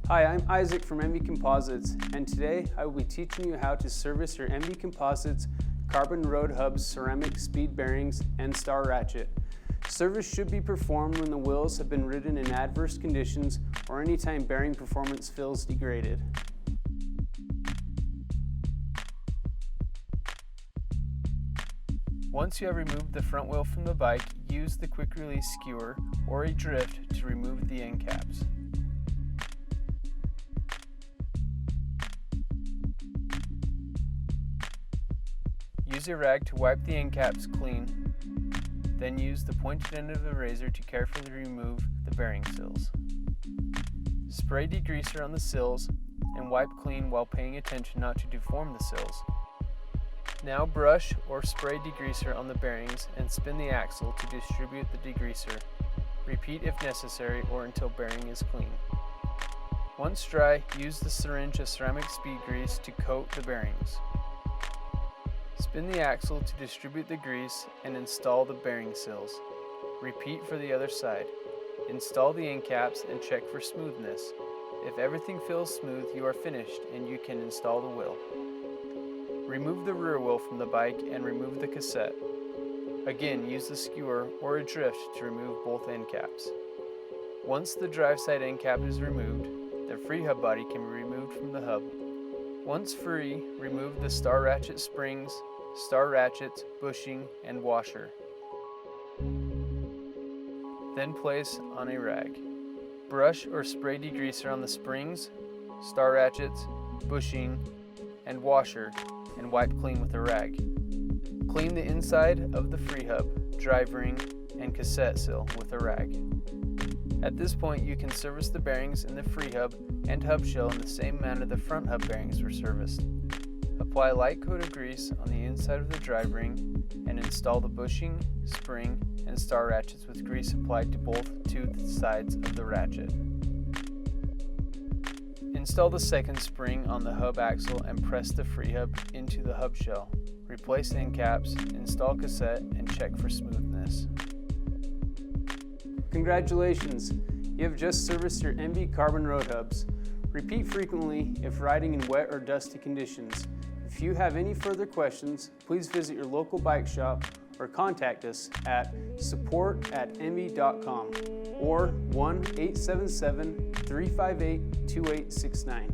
Hi, I'm Isaac from Enve Composites, and today I will be teaching you how to service your Enve Composites carbon road hubs, ceramic speed bearings, and star ratchet. Service should be performed when the wheels have been ridden in adverse conditions or anytime bearing performance feels degraded. Once you have removed the front wheel from the bike, use the quick release skewer or a drift to remove the end caps. Use a rag to wipe the end caps clean, then use the pointed end of the razor to carefully remove the bearing sills. Spray degreaser on the sills and wipe clean while paying attention not to deform the sills. Now brush or spray degreaser on the bearings and spin the axle to distribute the degreaser. Repeat if necessary or until bearing is clean. Once dry, use the syringe of ceramic speed grease to coat the bearings. Spin the axle to distribute the grease and install the bearing sills. Repeat for the other side. Install the end caps and check for smoothness. If everything feels smooth, you are finished and you can install the wheel. Remove the rear wheel from the bike and remove the cassette. Again, use the skewer or a drift to remove both end caps. Once the drive side end cap is removed, the free hub body can be removed from the hub. Once free, remove the star ratchet springs, star ratchets, bushing, and washer. Then place on a rag. Brush or spray degreaser on the springs, star ratchets, bushing, and washer, and wipe clean with a rag. Clean the inside of the free hub, drive ring, and cassette sill with a rag. At this point, you can service the bearings in the free hub and hub shell in the same manner the front hub bearings were serviced. Apply light coat of grease on the inside of the drive ring and install the bushing, spring, and star ratchets with grease applied to both toothed sides of the ratchet. Install the second spring on the hub axle and press the free hub into the hub shell. Replace end caps, install cassette, and check for smoothness. Congratulations! You have just serviced your Enve carbon road hubs. Repeat frequently if riding in wet or dusty conditions. If you have any further questions, please visit your local bike shop or contact us at support@enve.com or 1-877-358-2869.